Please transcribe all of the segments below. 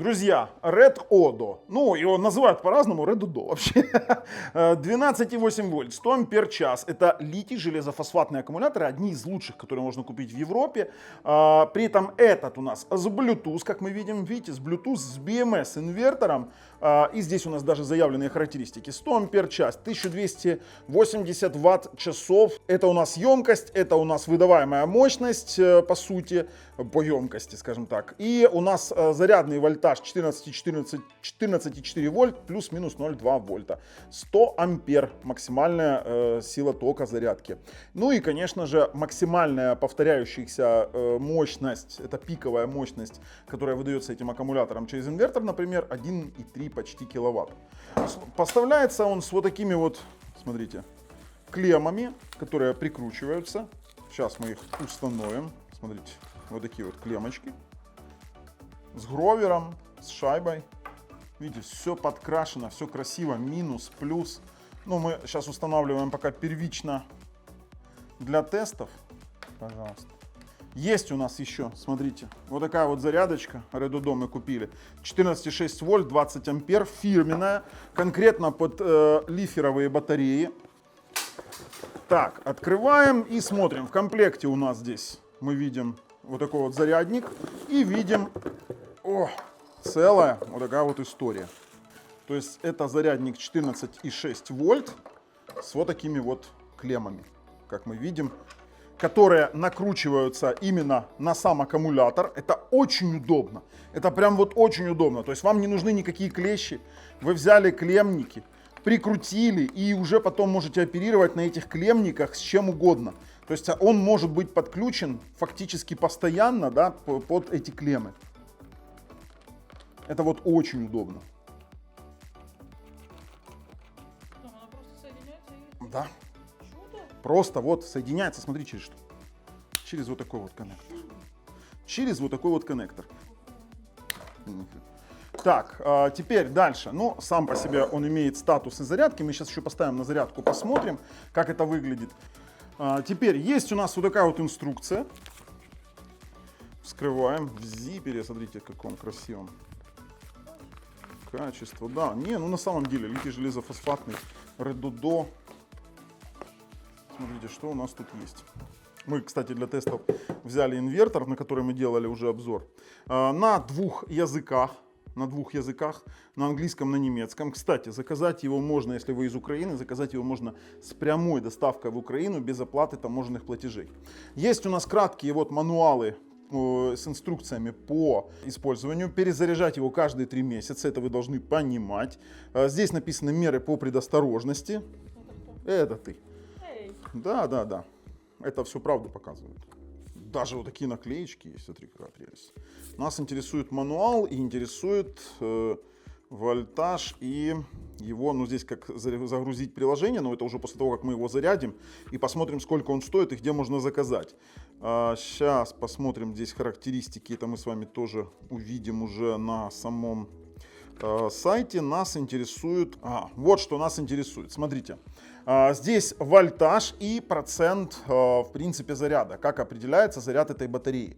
Друзья, Red Odo, ну его называют по-разному, Red Odo вообще, 12,8 вольт, 100 ампер час, это литий железофосфатные аккумуляторы, одни из лучших, которые можно купить в Европе. При этом этот у нас с Bluetooth, как мы видим, видите, с Bluetooth, с BMS инвертором, и здесь у нас даже заявленные характеристики, 100 ампер час, 1280 ватт-часов, это у нас емкость, это у нас выдаваемая мощность, по сути, по емкости, скажем так, и у нас зарядный вольтаж 14,4 вольт плюс-минус 0,2 вольта. 100 ампер максимальная сила тока зарядки. Ну и, конечно же, максимальная повторяющаяся мощность, это пиковая мощность, которая выдается этим аккумулятором через инвертор, например, 1,3 почти киловатт. Поставляется он с вот такими вот, смотрите, клеммами, которые прикручиваются. Сейчас мы их установим. Смотрите, вот такие вот клеммочки. С гровером, с шайбой. Видите, все подкрашено, все красиво, минус, плюс. Ну, мы сейчас устанавливаем пока первично для тестов. Пожалуйста. Есть у нас еще, смотрите, вот такая вот зарядочка, Red Odo мы купили. 14,6 вольт, 20 ампер, фирменная, конкретно под лиферовые батареи. Так, открываем и смотрим. В комплекте у нас здесь мы видим вот такой вот зарядник и видим... О, целая вот такая вот история. То есть это зарядник 14,6 вольт с вот такими вот клеммами, как мы видим, которые накручиваются именно на сам аккумулятор. Это очень удобно. Это прям вот очень удобно. То есть вам не нужны никакие клещи. Вы взяли клеммники, прикрутили и уже потом можете оперировать на этих клеммниках с чем угодно. То есть он может быть подключен фактически постоянно, да, под эти клеммы. Это вот очень удобно. Она просто соединяется и... Да. Чудо. Просто вот соединяется, смотри, через что. Через вот такой вот коннектор. Через вот такой вот коннектор. Так, теперь дальше. Ну, сам по себе он имеет статусы зарядки. Мы сейчас еще поставим на зарядку, посмотрим, как это выглядит. Теперь есть у нас вот такая вот инструкция. Вскрываем в зипере. Смотрите, как он красивый. Качество, да. Не, ну на самом деле, литий железофосфатный, Red Odo. Смотрите, что у нас тут есть. Мы, кстати, для тестов взяли инвертор, на который мы делали уже обзор. На двух языках. На английском, на немецком. Кстати, заказать его можно, если вы из Украины, заказать его можно с прямой доставкой в Украину, без оплаты таможенных платежей. Есть у нас краткие вот мануалы с инструкциями по использованию. Перезаряжать его каждые 3 месяца, это вы должны понимать. Здесь написаны меры по предосторожности. Это ты. Да. Это все правду показывает. Даже вот такие наклеечки есть, смотри, какая прелесть. Нас интересует мануал и интересует вольтаж и его, ну здесь как загрузить приложение, но это уже после того, как мы его зарядим и посмотрим, сколько он стоит и где можно заказать. Сейчас посмотрим здесь характеристики, это мы с вами тоже увидим уже на самом сайте. Нас интересует, вот что нас интересует, смотрите. Здесь вольтаж и процент, в принципе, заряда, как определяется заряд этой батареи.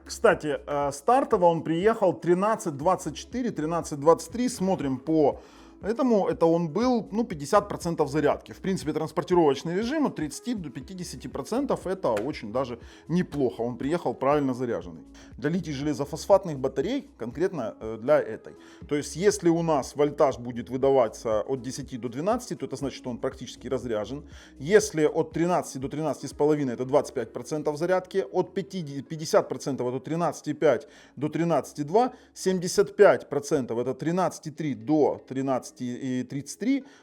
Кстати, стартово он приехал 13.24, 13.23, смотрим по этому, это он был, ну, 50% зарядки. В принципе, транспортировочный режим от 30 до 50% это очень даже неплохо. Он приехал правильно заряженный. Для литий железофосфатных батарей, конкретно для этой. То есть, если у нас вольтаж будет выдаваться от 10 до 12, то это значит, что он практически разряжен. Если от 13 до 13,5 это 25% зарядки, от 50% это 13,5 до 13,2, 75% это 13,3 до 13,33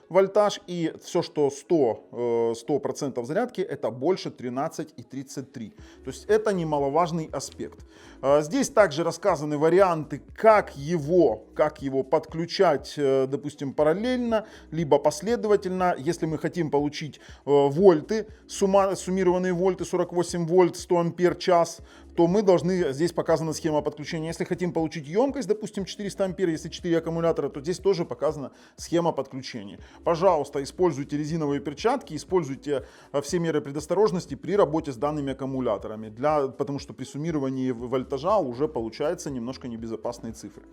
вольтаж, и все, что 100% зарядки, это больше 13,33. То есть это немаловажный аспект. Здесь также рассказаны варианты, как его подключать, допустим, параллельно, либо последовательно. Если мы хотим получить вольты, суммированные вольты 48 вольт, 100 ампер час, то мы должны, здесь показана схема подключения. Если хотим получить емкость, допустим, 400 ампер, если 4 аккумулятора, то здесь тоже показана схема подключения. Пожалуйста, используйте резиновые перчатки, используйте все меры предосторожности при работе с данными аккумуляторами, потому что при суммировании вольтажа уже получается немножко небезопасные цифры.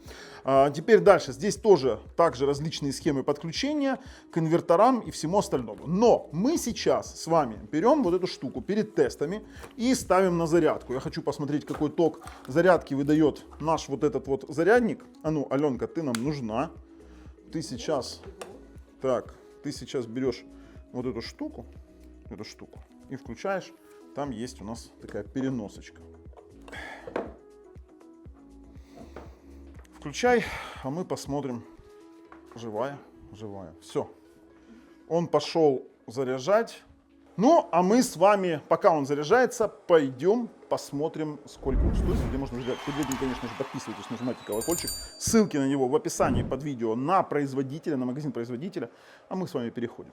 Теперь дальше, здесь тоже также различные схемы подключения к инверторам и всему остальному. Но мы сейчас с вами берем вот эту штуку перед тестами и ставим на зарядку. Я хочу посмотреть, какой ток зарядки выдает наш вот этот вот зарядник. А ну, Аленка, ты нам нужна. Ты сейчас берешь вот эту штуку и включаешь. Там есть у нас такая переносочка. Включай, а мы посмотрим. Живая. Все. Он пошел заряжать. Ну, а мы с вами, пока он заряжается, пойдем посмотрим, сколько он стоит, где можно взять. Перед этим, конечно же, подписывайтесь, нажимайте колокольчик. Ссылки на него в описании под видео на производителя, на магазин производителя. А мы с вами переходим.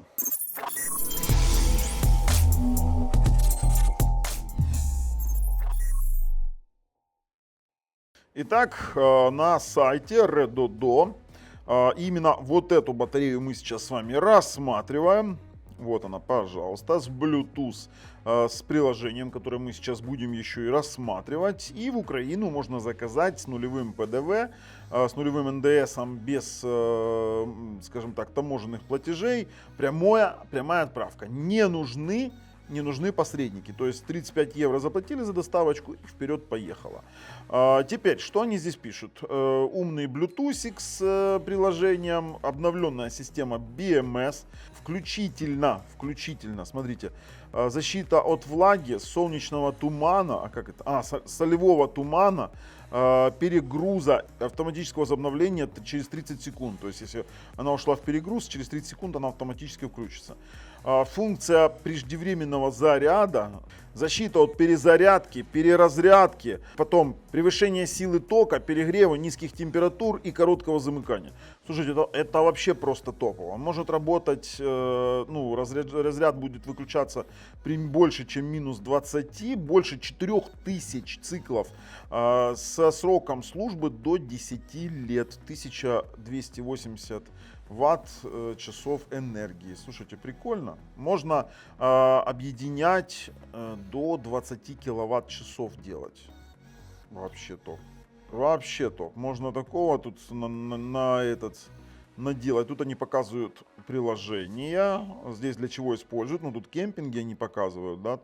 Итак, на сайте Redodo именно вот эту батарею мы сейчас с вами рассматриваем. Вот она, пожалуйста, с Bluetooth, с приложением, которое мы сейчас будем еще и рассматривать. И в Украину можно заказать с нулевым ПДВ, с нулевым НДС, без, скажем так, таможенных платежей. Прямая отправка. Не нужны посредники. То есть 35 евро заплатили за доставочку и вперед поехало. Теперь, что они здесь пишут? Умный Bluetooth с приложением, обновленная система BMS, включительно, смотрите, защита от влаги, солнечного тумана, солевого тумана, перегруза, автоматического возобновления через 30 секунд. То есть, если она ушла в перегруз, через 30 секунд она автоматически включится. Функция преждевременного заряда, защита от перезарядки, переразрядки, потом превышение силы тока, перегрева, низких температур и короткого замыкания. Слушайте, это вообще просто топово. Он может работать, разряд будет выключаться при больше, чем минус 20, больше 4000 циклов со сроком службы до 10 лет, 1280 ватт-часов энергии. Слушайте, прикольно. Можно объединять до 20 киловатт-часов делать. Вообще топ. Можно такого тут наделать. Тут они показывают приложение. Здесь для чего используют. Ну, тут кемпинги они показывают, да.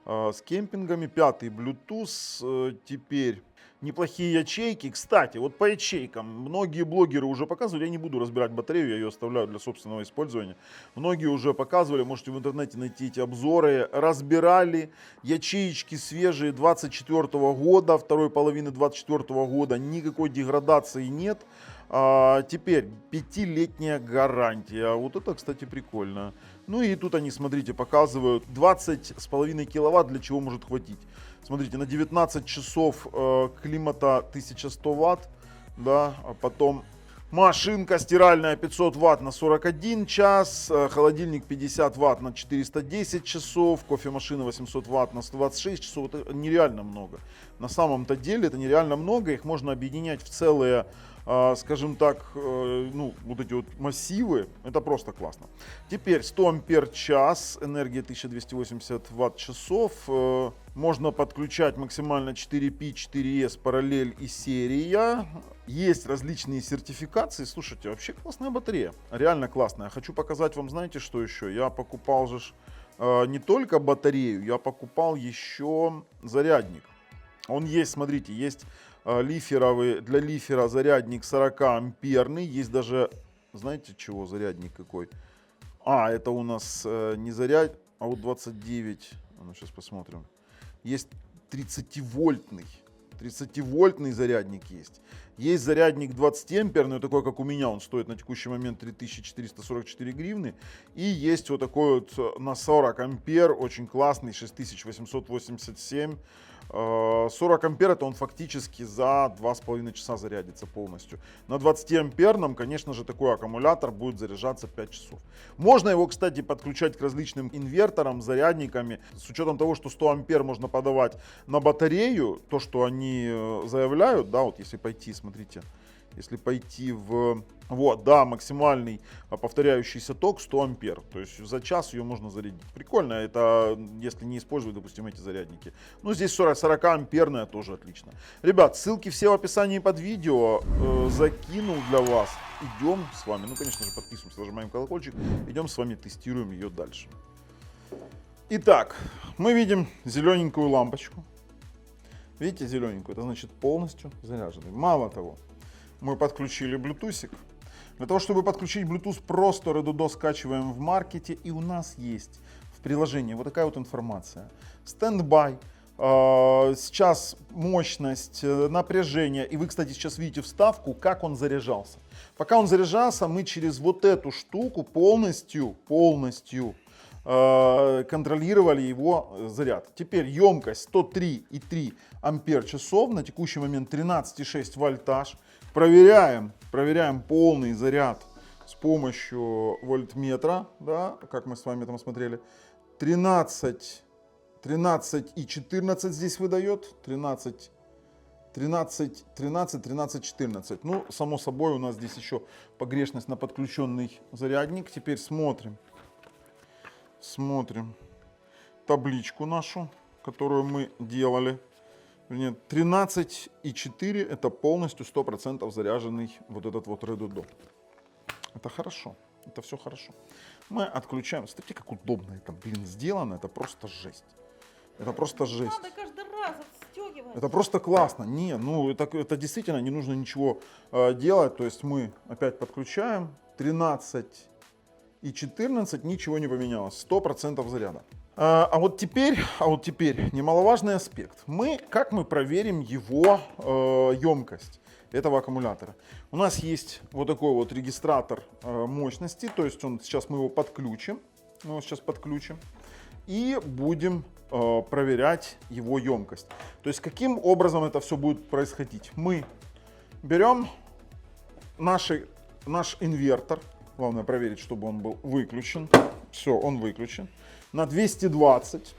С кемпингами. 5-й Bluetooth. Теперь неплохие ячейки. Кстати, вот по ячейкам многие блогеры уже показывали. Я не буду разбирать батарею, я ее оставляю для собственного использования. Многие уже показывали, можете в интернете найти эти обзоры. Разбирали ячеечки свежие 24 года, второй половины 24 года. Никакой деградации нет. Теперь 5-летняя гарантия. Вот это, кстати, прикольно. Ну и тут они, смотрите, показывают 20,5 киловатт, для чего может хватить. Смотрите, на 19 часов климата 1100 ватт, да, а потом машинка стиральная 500 ватт на 41 час, холодильник 50 ватт на 410 часов, кофемашина 800 ватт на 126 часов. Это нереально много. На самом-то деле это нереально много, их можно объединять в целые, скажем так, вот эти вот массивы. Это просто классно. Теперь 100 ампер час, энергия 1280 ватт-часов. Можно подключать максимально 4P, 4S, параллель и серия. Есть различные сертификации. Слушайте, вообще классная батарея. Реально классная. Хочу показать вам, знаете, что еще? Я покупал же не только батарею, я покупал еще зарядник. Он есть, смотрите, есть лиферовый, для лифера зарядник 40 амперный. Есть даже, знаете чего, зарядник какой? Это у нас не заряд, а вот 29. Ну, сейчас посмотрим. Есть 30-вольтный зарядник есть. Есть зарядник 20 амперный, такой как у меня, он стоит на текущий момент 3444 гривны. И есть вот такой вот на 40 ампер, очень классный, 6887. 40 ампер это он фактически за 2,5 часа зарядится полностью. На 20 амперном, конечно же, такой аккумулятор будет заряжаться 5 часов. Можно его, кстати, подключать к различным инверторам, зарядниками. С учетом того, что 100 ампер можно подавать на батарею, то, что они заявляют, да, вот если пойти, смотрите, если пойти в, вот, да, максимальный повторяющийся ток 100 ампер. То есть за час ее можно зарядить. Прикольно, это если не использовать, допустим, эти зарядники. Ну, здесь 40 амперная тоже отлично. Ребят, ссылки все в описании под видео. Закинул для вас. Идем с вами, ну, конечно же, подписываемся, нажимаем колокольчик. Идем с вами, тестируем ее дальше. Итак, мы видим зелененькую лампочку. Видите зелененькую? Это значит полностью заряженный. Мало того, мы подключили Bluetooth. Для того, чтобы подключить Bluetooth, просто Redodo скачиваем в маркете, и у нас есть в приложении вот такая вот информация. Стендбай, сейчас мощность, напряжение, и вы, кстати, сейчас видите вставку, как он заряжался. Пока он заряжался, мы через вот эту штуку полностью контролировали его заряд. Теперь емкость 103,3 ампер часов, на текущий момент 13,6 вольтаж. Проверяем полный заряд с помощью вольтметра, да, как мы с вами там смотрели. 13 и 14 здесь выдает, 13, 14. Ну, само собой, у нас здесь еще погрешность на подключенный зарядник. Теперь смотрим табличку нашу, которую мы делали. 13,4 это полностью 100% заряженный вот этот вот Redodo. Это хорошо, это все хорошо. Мы отключаем. Смотрите, как удобно это, блин, сделано. Это просто жесть. Это просто жесть. Надо каждый раз отстегивать. Это просто классно. Не, ну это действительно не нужно ничего делать. То есть мы опять подключаем. 13 и 14, ничего не поменялось. 100% заряда. А вот теперь немаловажный аспект. Как мы проверим его емкость этого аккумулятора? У нас есть вот такой вот регистратор мощности, то есть сейчас мы его подключим. И будем проверять его емкость. То есть каким образом это все будет происходить? Мы берем наш инвертор. Главное проверить, чтобы он был выключен. Все, он выключен. На 220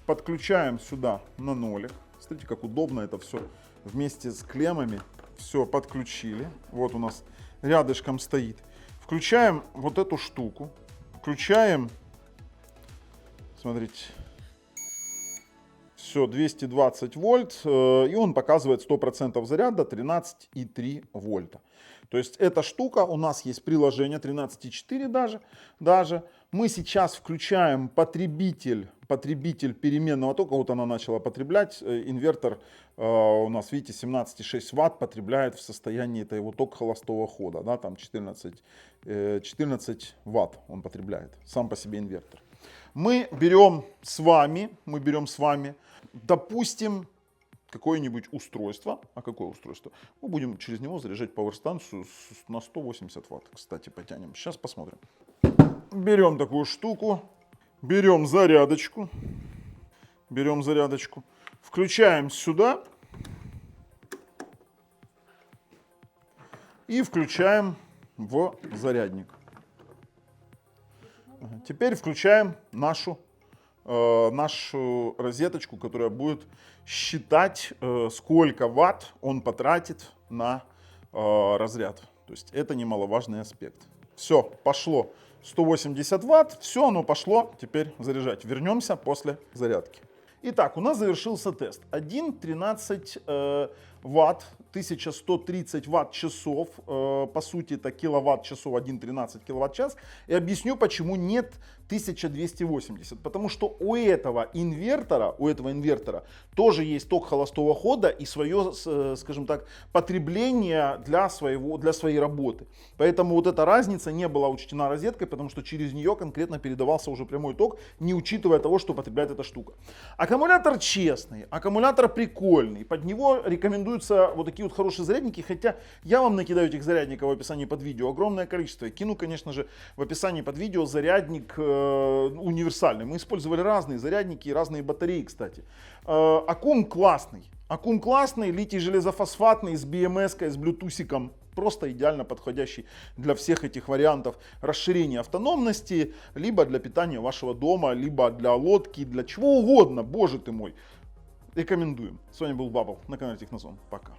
подключаем сюда на нолик. Смотрите, как удобно это все вместе с клеммами. Все подключили. Вот у нас рядышком стоит. Включаем вот эту штуку. Включаем. Смотрите. Все, 220 вольт. И он показывает 100% заряда, 13,3 вольта. То есть эта штука, у нас есть приложение 13,4 даже. Мы сейчас включаем потребитель переменного тока. Вот она начала потреблять. Инвертор у нас, видите, 17,6 ватт потребляет в состоянии, это его ток холостого хода. Да, там 14 ватт он потребляет, сам по себе инвертор. Мы берем с вами, допустим, какое-нибудь устройство. А какое устройство? Мы будем через него заряжать пауэрстанцию на 180 ватт. Кстати, потянем. Сейчас посмотрим. Берем такую штуку. Берем зарядочку. Включаем сюда. И включаем в зарядник. Теперь включаем нашу розеточку, которая будет считать, сколько ватт он потратит на разряд. То есть это немаловажный аспект. Все, пошло 180 ватт, все, оно пошло теперь заряжать. Вернемся после зарядки. Итак, у нас завершился тест. 1,13 ватт, 1130 ватт-часов, по сути это киловатт-часов, 1,13 киловатт-час. И объясню, почему нет 1280. Потому что у этого инвертора тоже есть ток холостого хода и свое, скажем так, потребление для своей работы. Поэтому вот эта разница не была учтена розеткой, потому что через нее конкретно передавался уже прямой ток, не учитывая того, что потребляет эта штука. Аккумулятор честный, аккумулятор прикольный, под него рекомендую рекомендуются вот такие вот хорошие зарядники, хотя я вам накидаю этих зарядников в описании под видео огромное количество. Я кину, конечно же, в описании под видео зарядник универсальный. Мы использовали разные зарядники и разные батареи, кстати. Аккум классный. Аккум классный, литий железофосфатный, с BMS-кой, с блютусиком. Просто идеально подходящий для всех этих вариантов расширения автономности, либо для питания вашего дома, либо для лодки, для чего угодно, боже ты мой. Рекомендуем. С вами был Бабл на канале Технозон. Пока.